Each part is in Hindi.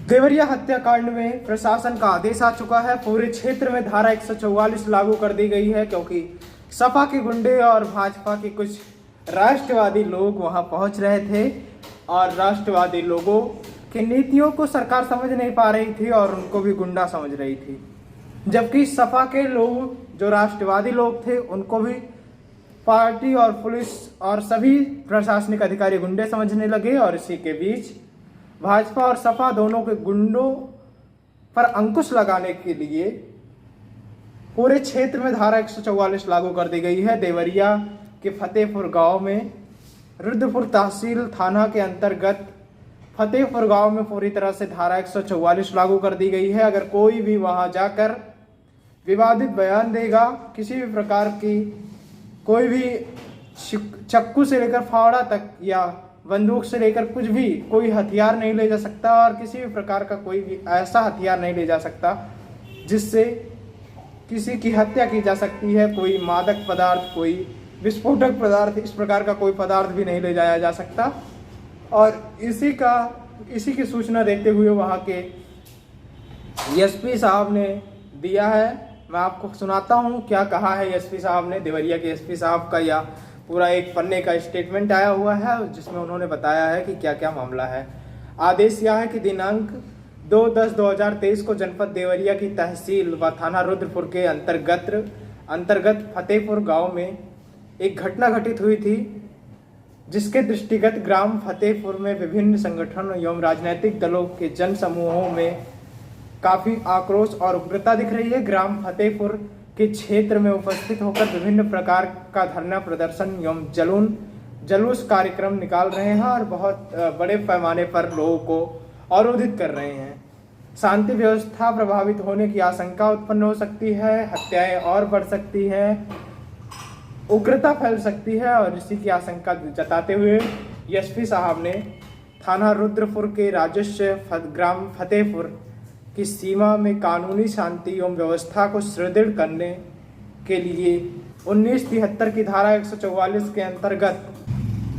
देवरिया हत्याकांड में प्रशासन का आदेश आ चुका है। पूरे क्षेत्र में धारा 144 लागू कर दी गई है, क्योंकि सपा के गुंडे और भाजपा के कुछ राष्ट्रवादी लोग वहां पहुंच रहे थे और राष्ट्रवादी लोगों की नीतियों को सरकार समझ नहीं पा रही थी और उनको भी गुंडा समझ रही थी, जबकि सपा के लोग जो राष्ट्रवादी लोग थे उनको भी पार्टी और पुलिस और सभी प्रशासनिक अधिकारी गुंडे समझने लगे। और इसी के बीच भाजपा और सपा दोनों के गुंडों पर अंकुश लगाने के लिए पूरे क्षेत्र में धारा 144 लागू कर दी गई है। देवरिया के फतेहपुर गांव में रुद्रपुर तहसील थाना के अंतर्गत फतेहपुर गांव में पूरी तरह से धारा 144 लागू कर दी गई है। अगर कोई भी वहां जाकर विवादित बयान देगा, किसी भी प्रकार की कोई भी चक्कू से लेकर फावड़ा तक या बंदूक से लेकर कुछ भी कोई हथियार नहीं ले जा सकता और किसी भी प्रकार का कोई भी ऐसा हथियार नहीं ले जा सकता जिससे किसी की हत्या की जा सकती है। कोई मादक पदार्थ, कोई विस्फोटक पदार्थ, इस प्रकार का कोई पदार्थ भी नहीं ले जाया जा सकता। और इसी की सूचना देते हुए वहाँ के एसपी साहब ने दिया है। मैं आपको सुनाता हूँ क्या कहा है एसपी साहब ने। देवरिया के एसपी साहब का या पूरा एक पन्ने का स्टेटमेंट आया हुआ है जिसमें उन्होंने बताया है कि क्या क्या मामला है। आदेश यह है कि दिनांक 2/10/2023 को जनपद देवरिया की तहसील व थाना रुद्रपुर के अंतर्गत फतेहपुर गांव में एक घटना घटित हुई थी, जिसके दृष्टिगत ग्राम फतेहपुर में विभिन्न संगठनों एवं राजनीतिक दलों के जन समूहों में काफी आक्रोश और उग्रता दिख रही है। ग्राम फतेहपुर के क्षेत्र में उपस्थित होकर विभिन्न प्रकार का धरना प्रदर्शन एवं जुलूस कार्यक्रम निकाल रहे हैं और बहुत बड़े पैमाने पर लोगों को अवरोधित कर रहे हैं। शांति व्यवस्था प्रभावित होने की आशंका उत्पन्न हो सकती है, हत्याएं और बढ़ सकती है, उग्रता फैल सकती है। और इसी की आशंका जताते हुए एसपी साहब ने थाना रुद्रपुर के राजस्व ग्राम फतेहपुर की सीमा में कानूनी शांति एवं व्यवस्था को सुदृढ़ करने के लिए 1973 की धारा 144 के अंतर्गत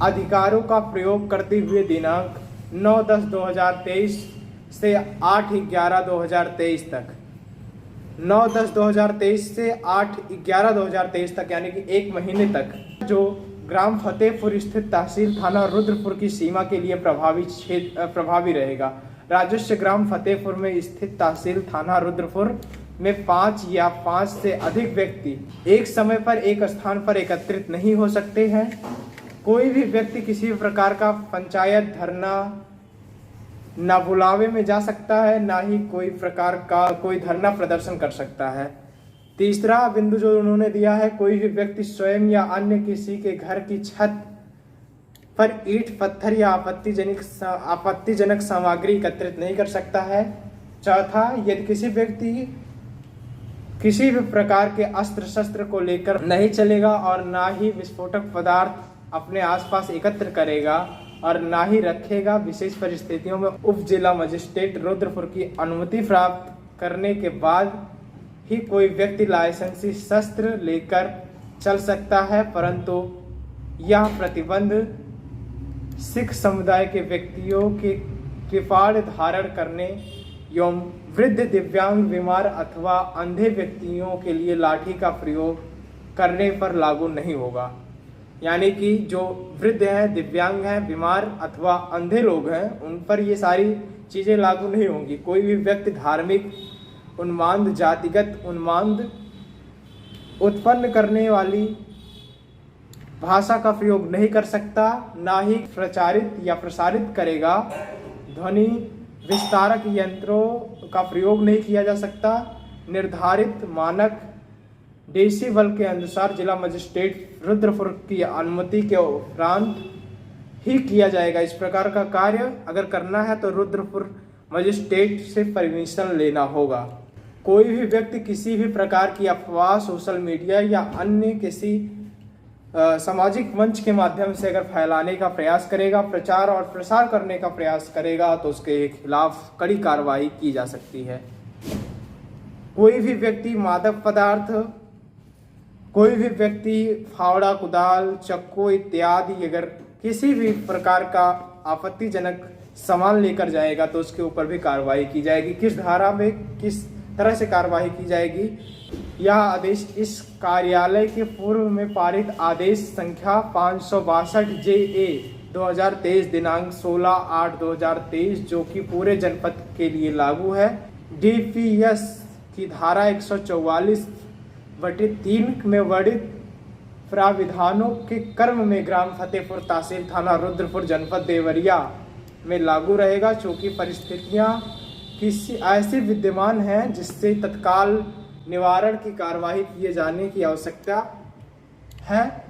अधिकारों का प्रयोग करते हुए दिनांक 9/10/2023 से 8/11/2023 तक 9/10/2023 से 8/11/2023 तक यानी कि एक महीने तक जो ग्राम फतेहपुर स्थित तहसील थाना रुद्रपुर की सीमा के लिए प्रभावी रहेगा। राजस्व ग्राम फतेहपुर में स्थित तहसील थाना रुद्रपुर में 5 या 5 से अधिक व्यक्ति एक समय पर एक स्थान पर एकत्रित नहीं हो सकते हैं। कोई भी व्यक्ति किसी भी प्रकार का पंचायत धरना न बुलावे में जा सकता है, ना ही कोई प्रकार का कोई धरना प्रदर्शन कर सकता है। तीसरा बिंदु जो उन्होंने दिया है, कोई भी व्यक्ति स्वयं या अन्य किसी के घर की छत पर ईंट, पत्थर या आपत्तिजनक सामग्री एकत्रित नहीं कर सकता है। चौथा, यदि किसी व्यक्ति किसी भी प्रकार के अस्त्र शस्त्र को लेकर नहीं चलेगा और ना ही विस्फोटक पदार्थ अपने आसपास एकत्र करेगा और ना ही रखेगा, विशेष परिस्थितियों में उप जिला मजिस्ट्रेट रुद्रपुर की अनुमति प्राप्त करने के बाद ही कोई व्यक्ति लाइसेंसी शस्त्र लेकर चल सकता है। परंतु यह प्रतिबंध सिख समुदाय के व्यक्तियों के कृपाण धारण करने एवं वृद्ध, दिव्यांग, बीमार अथवा अंधे व्यक्तियों के लिए लाठी का प्रयोग करने पर लागू नहीं होगा। यानी कि जो वृद्ध हैं, दिव्यांग हैं, बीमार अथवा अंधे लोग हैं, उन पर ये सारी चीज़ें लागू नहीं होंगी। कोई भी व्यक्ति धार्मिक उन्माद, जातिगत उन्माद उत्पन्न करने वाली भाषा का प्रयोग नहीं कर सकता, ना ही प्रचारित या प्रसारित करेगा। ध्वनि विस्तारक यंत्रों का प्रयोग नहीं किया जा सकता। निर्धारित मानक डेसिबल के अनुसार जिला मजिस्ट्रेट रुद्रपुर की अनुमति के उपरांत ही किया जाएगा। इस प्रकार का कार्य अगर करना है तो रुद्रपुर मजिस्ट्रेट से परमिशन लेना होगा। कोई भी व्यक्ति किसी भी प्रकार की अफवाह सोशल मीडिया या अन्य किसी सामाजिक मंच के माध्यम से अगर फैलाने का प्रयास करेगा, प्रचार और प्रसार करने का प्रयास करेगा, तो उसके खिलाफ कड़ी कार्रवाई की जा सकती है। कोई भी व्यक्ति मादक पदार्थ, कोई भी व्यक्ति फावड़ा, कुदाल, चक्कू इत्यादि अगर किसी भी प्रकार का आपत्तिजनक सामान लेकर जाएगा तो उसके ऊपर भी कार्रवाई की जाएगी। किस धारा में किस तरह से कार्रवाई की जाएगी, यह आदेश इस कार्यालय के पूर्व में पारित आदेश संख्या 562 JA 2023 दिनांक 16/8/2023 जो कि पूरे जनपद के लिए लागू है। DPS की धारा 144/3 में वर्णित प्राविधानों के क्रम में ग्राम फतेहपुर तहसील थाना रुद्रपुर जनपद देवरिया में लागू रहेगा। चूँकि परिस्थितियां किसी ऐसी विद्यमान हैं जिससे तत्काल निवारण की कार्यवाही किए जाने की आवश्यकता है,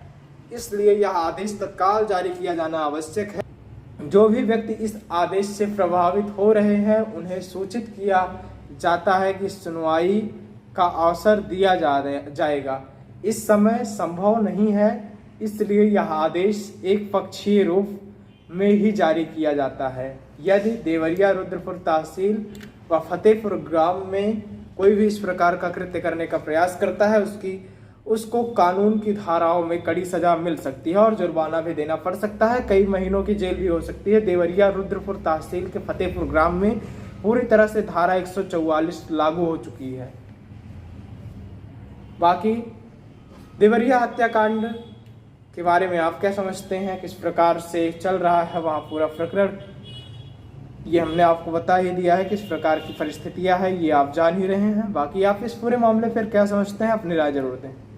इसलिए यह आदेश तत्काल जारी किया जाना आवश्यक है। जो भी व्यक्ति इस आदेश से प्रभावित हो रहे हैं उन्हें सूचित किया जाता है कि सुनवाई का अवसर दिया जाएगा। इस समय संभव नहीं है, इसलिए यह आदेश एक पक्षीय रूप में ही जारी किया जाता है। यदि देवरिया रुद्रपुर तहसील व फतेहपुर ग्राम में कोई भी इस प्रकार का कृत्य करने का प्रयास करता है उसको कानून की धाराओं में कड़ी सजा मिल सकती है और जुर्माना भी देना पड़ सकता है, कई महीनों की जेल भी हो सकती है। देवरिया रुद्रपुर तहसील के फतेहपुर ग्राम में पूरी तरह से धारा 144 लागू हो चुकी है। बाकी देवरिया हत्याकांड के बारे में आप क्या समझते हैं, किस प्रकार से चल रहा है वहाँ पूरा प्रकरण, ये हमने आपको बता ही दिया है। किस प्रकार की परिस्थितियां हैं ये आप जान ही रहे हैं। बाकी आप इस पूरे मामले पर क्या समझते हैं, अपनी राय जरूर दें।